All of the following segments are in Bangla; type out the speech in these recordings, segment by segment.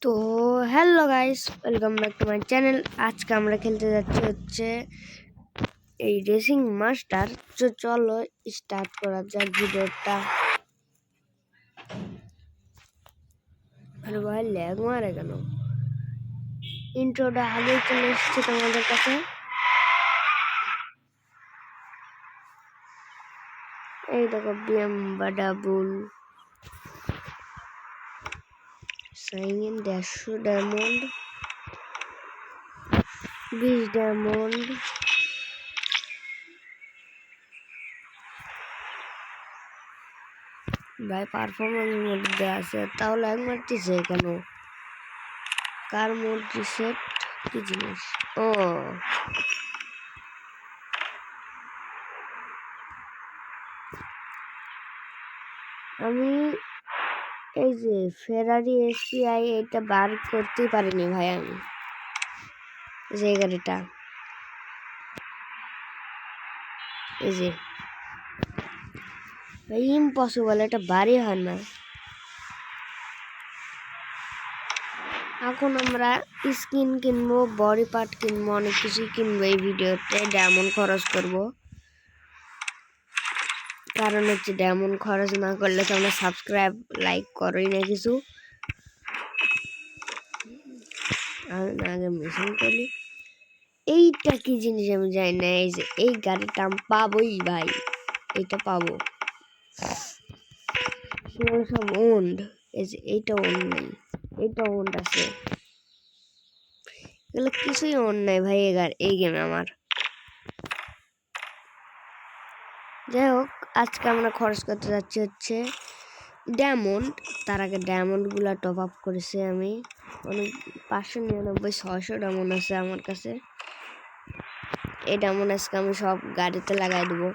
তো hello guys, welcome back to my channel. আজকে আমরা খেলতে যাচ্ছি এই রেসিং মাস্টার। তো চলো স্টার্ট করা যাক ভিডিওটা। আরে ভাই ল্যাগ মারে কেন? ইন্ট্রোটা আগেই চলে এসেছে তোমাদের কাছে। এই দেখো BMW sign in 150 diamond, 20 diamond. ভাই পারফরমেন্স মধ্যে আছে, তাও ল্যাগ মারতেছে কেন? কার মোড রিসেট কি জিনিস? ও আমি এই যে ফেরারি এসপিআই এটা বার করতেই পারিনি ভাই। আমি যে গাড়িটা এই যে ভাই ইম্পসিবল, এটা বারই হয় না। এখন আমরা স্কিন কিনবো, বডি পার্ট কিনবো, অনেক কিছুই কিনবো এই ভিডিওতে। ডায়মন্ড খরচ করব, কারণ হচ্ছে ডায়মন্ড খরচ না করলে তো আমরা সাবস্ক্রাইব লাইক করোই না কিছু। আগে মেশিন করি। এইটা কি জিনিস আমি জানি না। এই যে এই গাড়িটা আমি পাবোই ভাই, এটা পাবো। সব ওন্ড, এই যে এইটা ওন্ড নেই, এইটা ওন্ড আছে। এগুলো কিছুই ওন্ড নাই ভাই এই গেমে আমার। যাই হোক, আজকে আমরা খরচ করতে যাচ্ছি ডায়মন্ড। তার আগে ডায়মন্ড গুলা টপ আপ করেছি আমি অনেক, 599 600 ডায়মন্ড আছে আমার কাছে। এই ডায়মন্ড আজকে আমি সব গাড়িতে লাগাই দেবো।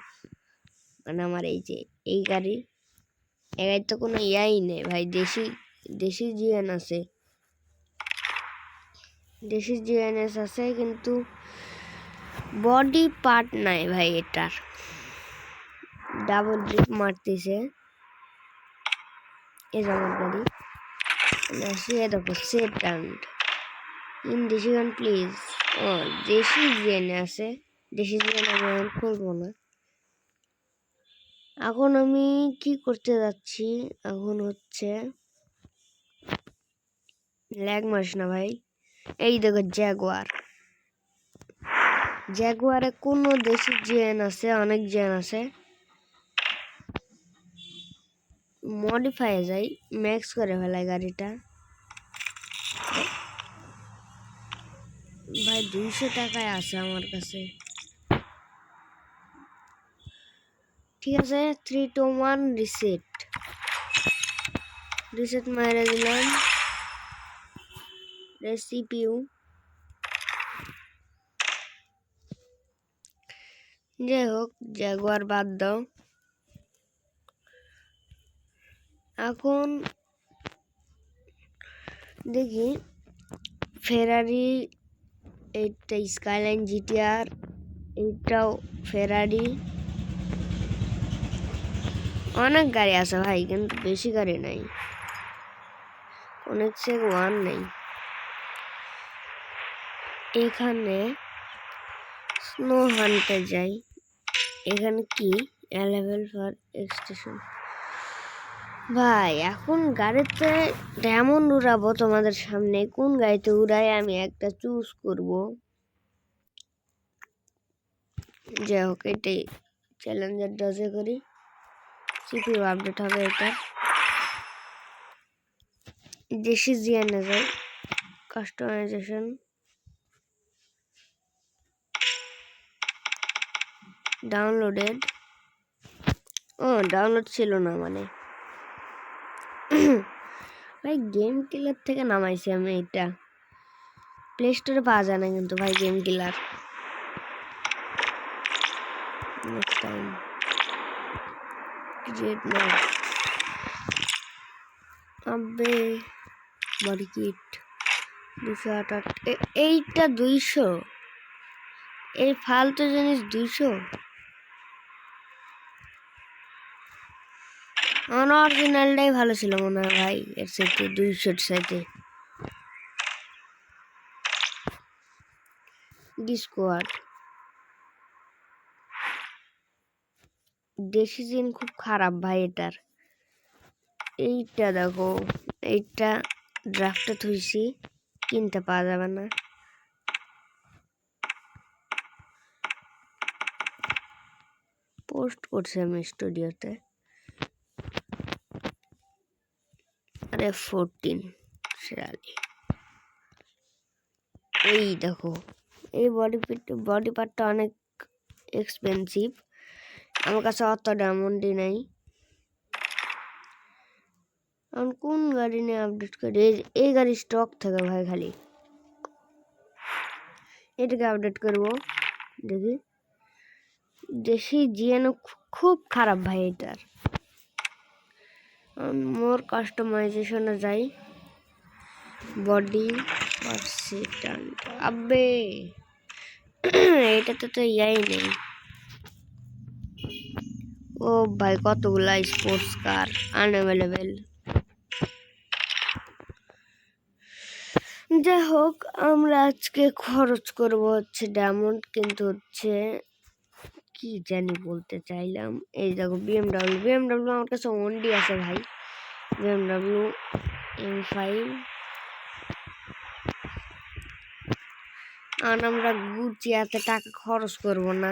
মানে আমার এই যে এই গাড়ি, এই গাড়ি তো কোনো ইয়াই নেই ভাই। দেশি জিএন আছে, দেশি জিএনএস আছে, কিন্তু বডি পার্ট নাই ভাই এটার। ডাবল ড্রিপ মারতেছে এই যে আমার গাড়ি। আসি দেখো সেট অ্যান্ড ইন দেশি গান প্লিজ। ও দেশি জিএনএ আছে, দেশি জিএন আমি এখন খুলবো না। এখন আমি কি করতে যাচ্ছি, এখন হচ্ছে ল্যাগ মারিস না ভাই। এই দেখো জ্যাগুয়ারে কোনো দেশি জিএন আছে, অনেক জিএন আছে। মডিফাই যাই, ম্যাক্স করে ফেলাই গাড়িটা ভাই। 200 টাকায় আছে আমার কাছে। ঠিক আছে, 3 2 1 রিসেট মারা দিলাম। রেসিপিউ যাই হোক, জাগুয়ার বাদ দাও। এখন দেখি ফেরারি, এইটা স্কাইলাইন জিটিআর, এইটাও ফেরারি। অনেক গাড়ি আছে ভাই, কিন্তু বেশি গাড়ি নাই, অনেক সে ওয়ান নেই। এখানে স্নো হান্টে যাই। এখানে কি অ্যাভেলেবল ফর এক্সটেশন ভাই। এখন গাড়িতে ডায়মন্ড উড়াবো তোমাদের সামনে, কোন গাড়িতে উড়াই আমি একটা চুজ করব। যাই হোক, এটাই চ্যালেঞ্জার ডজে করি। সিপিইউ আপডেট হবে এটা। দেশি জিএনএ যাই, কাস্টমাইজেশন ডাউনলোডেড। ও ডাউনলোড ছিল না মানে ভাই। গেম কিলার থেকে নামাইছি আমি এটা, প্লে স্টোরে পাওয়া যায় না কিন্তু ভাই game killer. Next time create নাও। আবে বডি কিট 288, এইটা 200, এই ফালতু জিনিস 200। আমার অরিজিনালটাই ভালো ছিল মনে হয় ভাই, এর সাথে 200 সাথে। ডিসকোয়াড ডিসিশন খুব খারাপ ভাই এটার। এইটা দেখো, এইটা ড্রাফটে থুইছি, কিনতে পাওয়া যাবে না। পোস্ট করছি আমি স্টুডিওতে। আরে 14 শালি। এই দেখো, এই বডি পার্টটা অনেক এক্সপেন্সিভ, আমার কাছে অত ডায়মন্ডই নাই। আমি কোন গাড়ি নিয়ে আপডেট করি? এই গাড়ি স্টক থাকে ভাই, খালি এটাকে আপডেট করবো। দেখি, দেশি জিএনও খুব খারাপ ভাই এটার। মোর কাস্টমাইজেশনে যাই, বডি পার্সিস্টেন্ট। আবে এটাতে তো ইয়াই নেই। ও ভাই, কতগুলা স্পোর্টস কার আনঅ্যাভেলেবেল। যাই হোক, আমরা আজকে খরচ করব হচ্ছে ডায়মন্ড, কিন্তু হচ্ছে কি জানি বলতে চাইলাম। এই দেখো বিএমডাব্লিউ আমার কাছে ওনডি আছে ভাই, বিএমডাব্লিউ M5। আর আমরা গুচি এত টাকা খরচ করব না,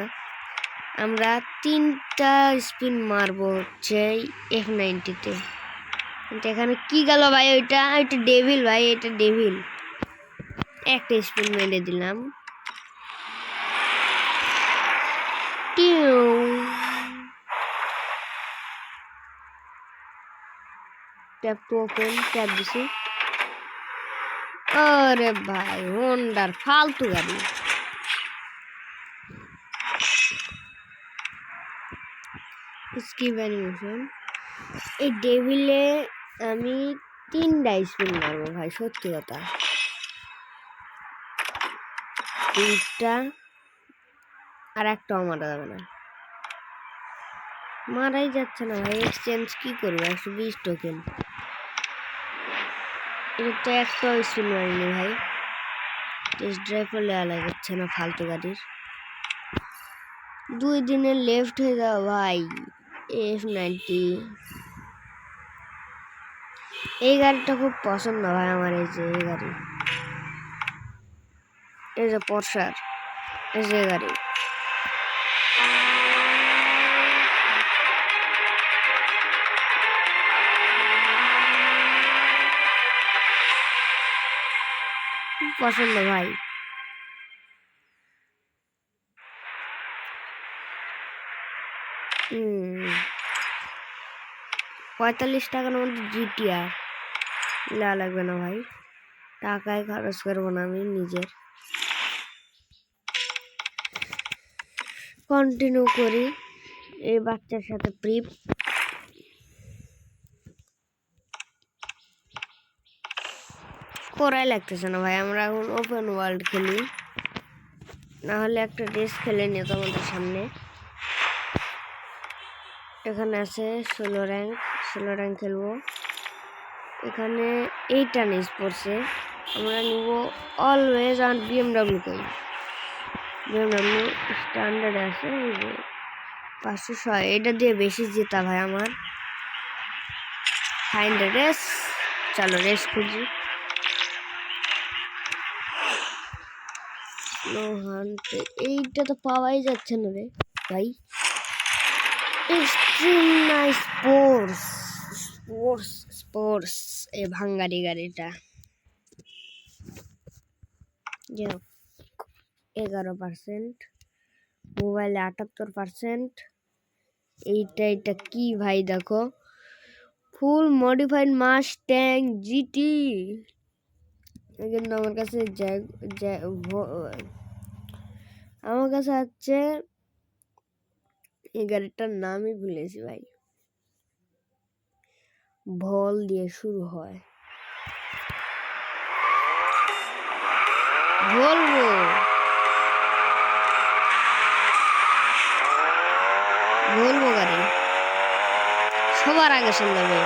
আমরা 3টা স্পিন মারবো হচ্ছে F90-তে। কিন্তু এখানে কি গেল ভাই? ওইটা ডেভিল ভাই, এটা ডেভিল। একটা স্পিন মেরে দিলাম। ট্যাপ টু ওপেন, ট্যাপ দিছি। আরে ভাই, হোন্ডার ফালতু গাড়ি। Skip animation. এই ডেভিলে আমি 3টা স্পিন মারবো ভাই, সত্যি কথা। 3টা, আর একটাও মারা যাবে না। মারাই যাচ্ছে না ভাই। এক্সচেঞ্জ কি করবো? 120 টোকেন। এটা তো একটাও স্পিন মারিনি ভাই। টেস্ট ড্রাইভও লেয়া লাগাচ্ছে না ফালতু গাড়ির। 2 দিনের লেফট হয়ে যাওয়া ভাই। F90 এই গাড়িটা খুব পছন্দ ভাই আমার। এই যে এই গাড়ি, এই যে পরশার, এই যে গাড়ি। পছন্দ ভাই। 45 টাকার মধ্যে জিটিআর লেয়া লাগবে না ভাই, টাকায় খরচ করবো না আমি নিজের। কন্টিনিউ করি এই বাচ্চার সাথে প্রিপ। করাই লাগতেছে না ভাই, আমরা এখন ওপেন ওয়ার্ল্ড খেলি, না হলে একটা রেস খেলে নিয়ে তোমাদের সামনে। এখানে আছে 16 র্যাঙ্ক খেলবো। এখানে 8 রানিস পড়ছে, আমরা নিব অলওয়েজ। আর বিএমডাব্লিউ কই? বিএমডাব্লিউ স্ট্যান্ডার্ড আছে 506, এটা দিয়ে বেশি জেতা ভাই আমার। ফাইন্ড রেস, চলো রেস খুঁজি। এইটা তো পাওয়াই যাচ্ছে না রে ভাই। এক্সট্রিম নাইস স্পোর্টস এই ভাঙ্গারি গাড়িটা। 11%, মোবাইলে 78%। এইটা কি ভাই? দেখো, ফুল মডিফাইড মাস্ট্যাং জিটি। কিন্তু আমার কাছে হচ্ছে এই গাড়িটার নামই ভুলেছি ভাই, ভল দিয়ে শুরু হয়। ভলভো গাড়ি সবার আগে শুনবে।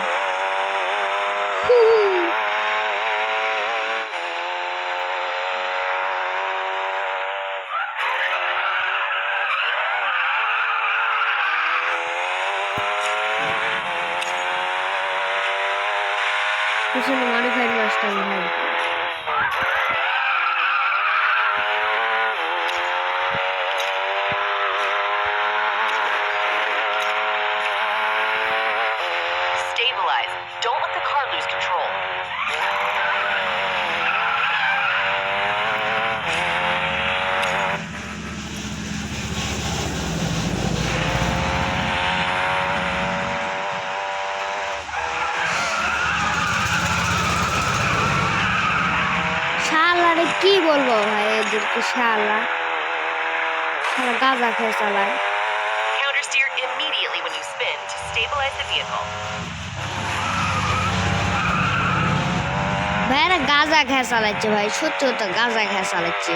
মডিফাইড মাস্টার ভাই। Stabilize. Don't let the car lose control. শালারে কি বলবো ভাই এদেরকে, শালা গাঁজা খেয়ে চালায়। Counter steer immediately when you spin to stabilize the vehicle. ভাই এরা গাঁজা খেয়ে চালাচ্ছে ভাই, সত্যি তো গাঁজা খেয়ে চালাচ্ছে।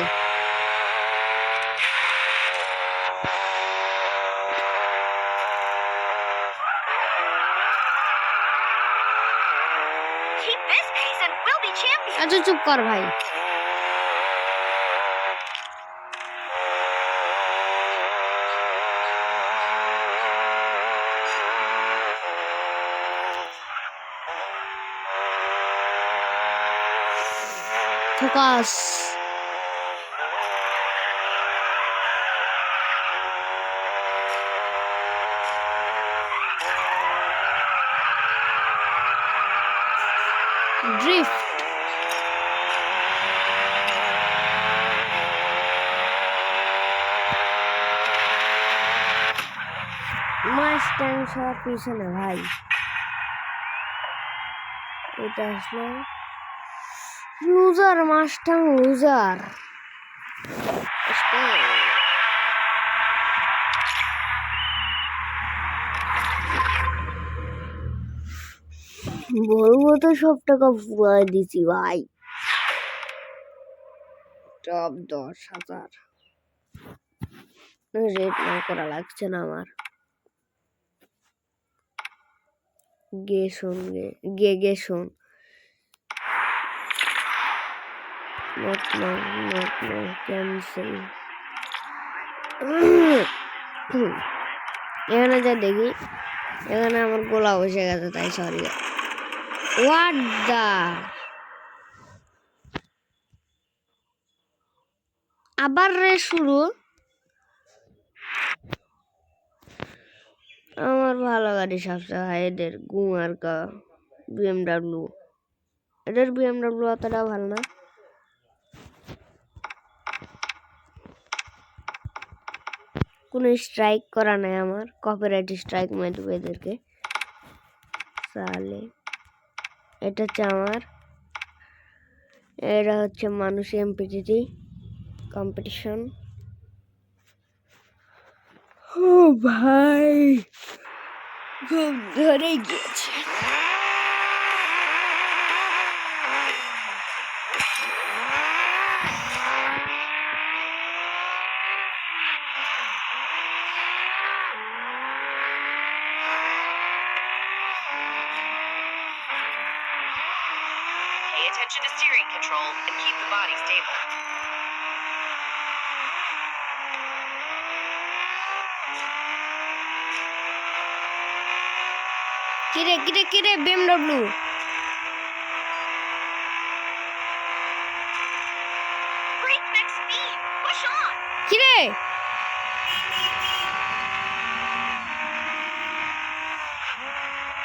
Keep this pace and we'll be champions. আচ্ছা চুপ কর ভাই। ফোকাস। ড্রিফট। মাস্টাং সব পিছনে ভাই। এটা আসলে লুজার, মাস্টাং লুজার। বলবো তো সব টাকা ফুয়াই দিছি ভাই। টপ 10,000 রেট না করা লাগছে না আমার। গেসন গেসন নট ক্যান্সেল। এখানে যা দেখি, এখানে আমার গোলা বসে গেছে, তাই সরি। হোয়াট দা, আবার রে শুরু। আমার ভালো গাড়ি সবচেয়ে ভাই এদের গুমার্কা বিএমডাব্লিউ। এদের বিএমডাব্লিউ অতটা ভালো না। কোনো স্ট্রাইক করা নাই আমার, কপিরাইট স্ট্রাইক মেরে দেবো এদেরকে। তাহলে এটা হচ্ছে আমার, এটা হচ্ছে মানুষ এমপিটিটি কম্পিটিশন। ও ভাই খুব ধরে গিয়েছে। Pay attention to steering control and keep the body stable. কিরে BMW. Breakneck speed. Push on. কিরে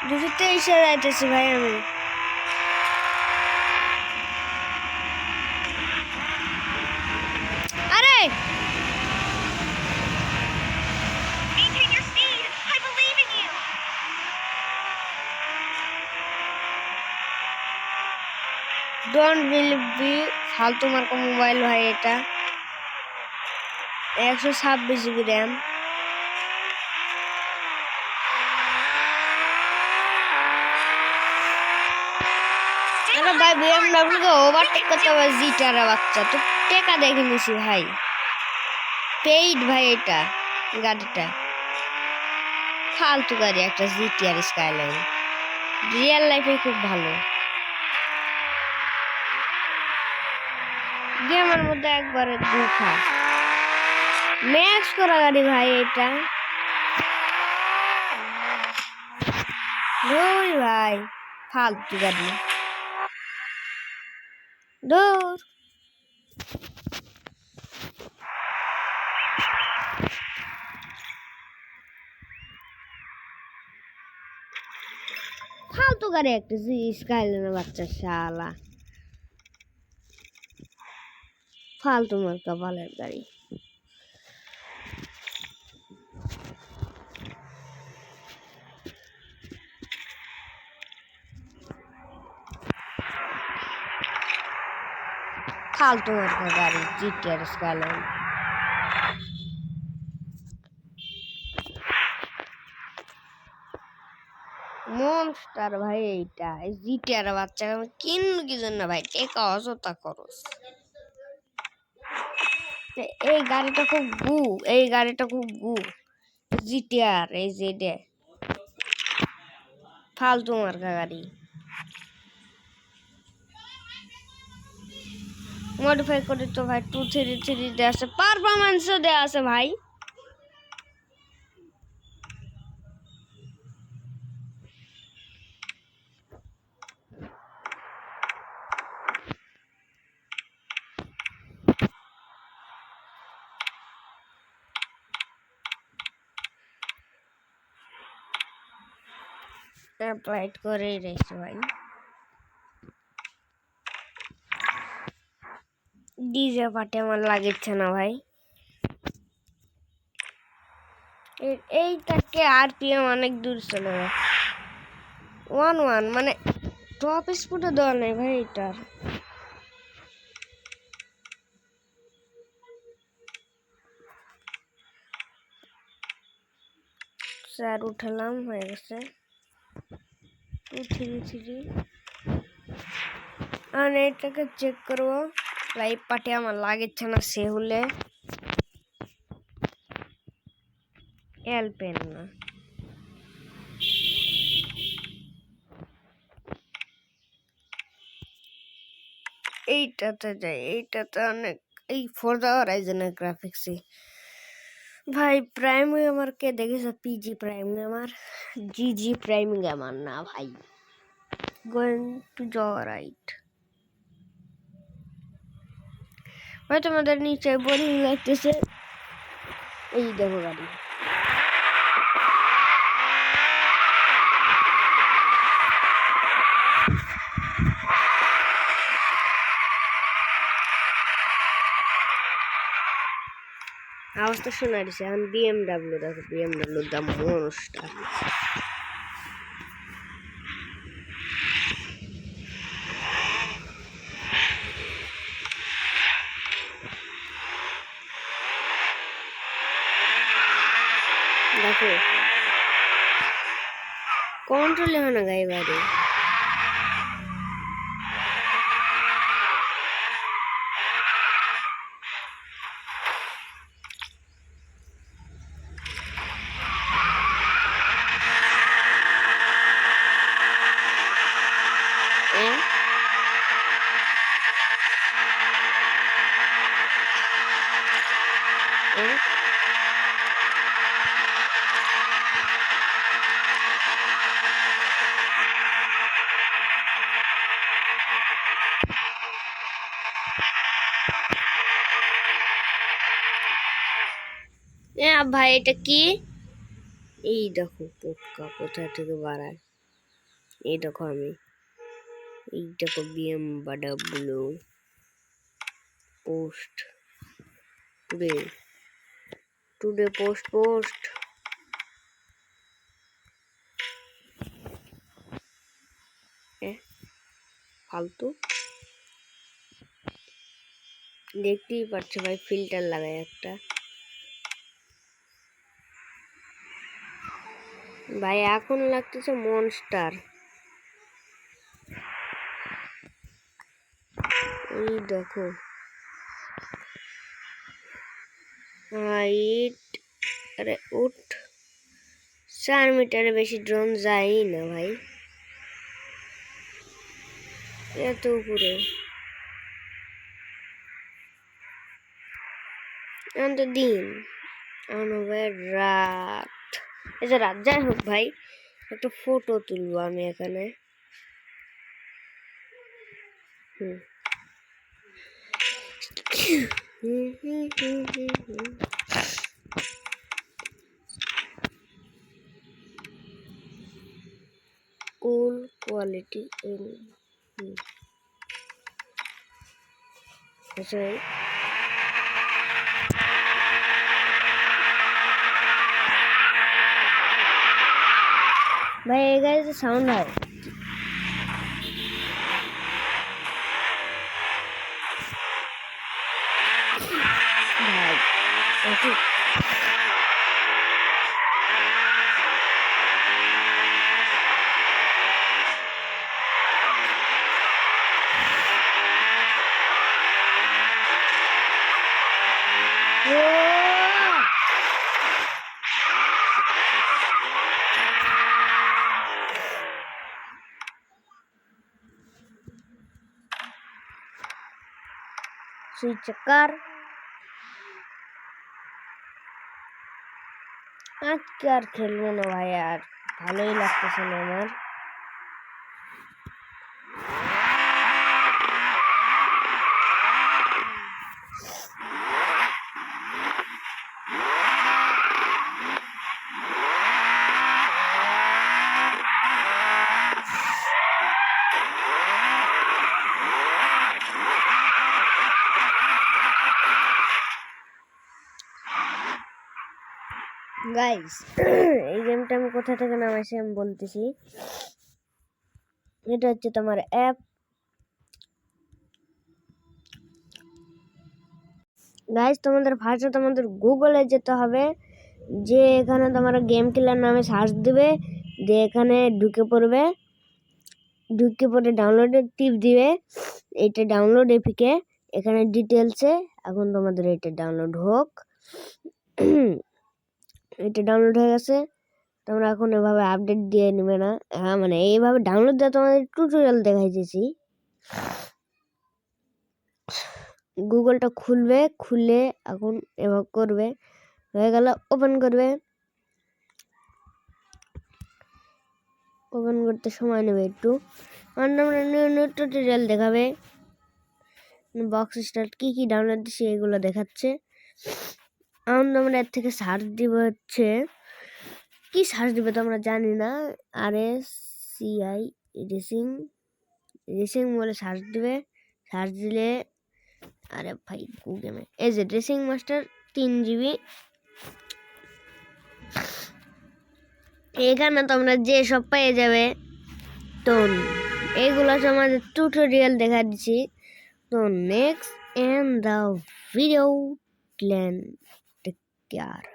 223 যাইতেছি ভাই আমি। আরে Maintain your speed. I believe in you. Don't believe me, ফালতু মার্কা মোবাইল ভাই এটা। 126 জিবি র্যাম। ভাই বিএমডব্লিউ কে ওভারটেক করতে হবে, জিটার বাচ্চা তো টেকা দেখে নিছি ভাই। পেইড ভাই এটা গাড়িটা, ফালতু গাড়ি একটা জিটিআর স্কাইলাইন। রিয়েল লাইফে খুব ভালো, গেমের মধ্যে একবারে দুঃখা। ম্যাক্স করা গাড়ি ভাই এটা। ওই ভাই ফালতু গাড়ি। দৌড়। ফালতু গাড়ি একটা স্কাইলাইনের বাচ্চা শালা, ফালতু মার্কা বালের গাড়ি। ফালতু মার্কা গাড়ি জিটিআর স্কাইলাইন। মনস্টার ভাই, এইটা জিটিআর বাচ্চা কিনবো কি জন্য ভাই? টেকা অযথা খরচ। এই গাড়িটা খুব গু, এই গাড়িটা খুব গু। জিটিআর এই যে ফালতু মার্কা গাড়ি। মডিফাই করে তো ভাই 233 দেওয়া আছে, পারফরমেন্সও দেওয়া আছে ভাই। অ্যাপ্লাইড করেই রয়েছে ভাই। ডিজে পার্টি আমার লাগছে না ভাই। এইটাকে আরপিএম অনেক দূর চলে যায়। 1 মানে টপ স্পিডে দেওয়া নেই ভাই এটার। স্যার উঠালাম, হয়ে গেছে 233। আর এটাকে চেক করবো। লাইভ পার্টি আমার লাগছে না, সে হলে এলপেন না। এইটাতে যাই, এইটাতে অনেক এই ফোরজা হরাইজনের গ্রাফিক্সই ভাই। প্রাইম গেমার কে দেখেছো? PG prime gamer, GG prime gamer না ভাই। গোয়িং টু রাইট ভাই। তোমাদের নিচে বোরিং লাগতেছে, এই দেখো গাড়ি। আওয়াজ তো শোনা দিছে। এখন বিএমডাব্লিউ দেখো, বিএমডাব্লিউ দা মনস্টার। দেখো কন্ট্রোলে হয় না গাই বাইরে। ভাই এটা কি? এই দেখো পোকা কোথা থেকে বাড়ায়। এই দেখো আমি, এই দেখো BMW post today, today post post. ফালতু দেখতেই পাচ্ছ ভাই, ফিল্টার লাগাই একটা ভাই। এখন লাগতেছে মনস্টার। এই দেখো হাইট, আরে উঠ 4 মিটারে বেশি ড্রোন যায় না ভাই, এত উপরে। এখন তো দিন, এখন হবে রাত। এই যে রাত, যাই হোক ভাই একটা ফটো তুলবো আমি এখানে। cool quality in sorry. भाई ये गाइस साउंड है भाई ओके सुई चक्कर আজকে আর খেলবো না ভাই আর ভালোই লাগতেছে না আমার গাইস এই গেমটা আমি কোথা থেকে নামাইছি আমি বলতেছি এটা হচ্ছে তোমার অ্যাপ গাইস তোমাদের ফার্স্টে তোমাদের গুগলে যেতে হবে যে এখানে তোমরা গেম কিলার নামে সার্চ দিবে দিয়ে এখানে ঢুকে পড়বে ঢুকে পড়ে ডাউনলোডে টিপ দিবে এটা ডাউনলোড এপিকে এখানে ডিটেইলসে এখন তোমাদের এটা ডাউনলোড হোক এটা ডাউনলোড হয়ে গেছে তোমরা এখন এভাবে আপডেট দিয়ে নেবে না হ্যাঁ মানে এইভাবে ডাউনলোড দিয়ে তোমাদের টিউটোরিয়াল দেখাইতেছি গুগলটা খুলবে খুলে এখন এভাবে করবে হয়ে গেল ওপেন করবে ওপেন করতে সময় নেবে একটু নিউ টিউটোরিয়াল দেখাবে বক্স স্টার্ট কি ডাউনলোড দিছি এগুলো দেখাচ্ছে আমরা এর থেকে সার্চ দিব হচ্ছে কি সার্চ দিবে তো আমরা জানি না RSCI রেসিং বলে সার্চ দিবে সার্চ দিলে আরে ভাই গুগলে এই যে রেসিং মাস্টার 3 GB এখানে তোমরা যে সব পেয়ে যাবে তো এইগুলো আমাদের টিউটোরিয়াল দেখা দিচ্ছি তো next end the video take care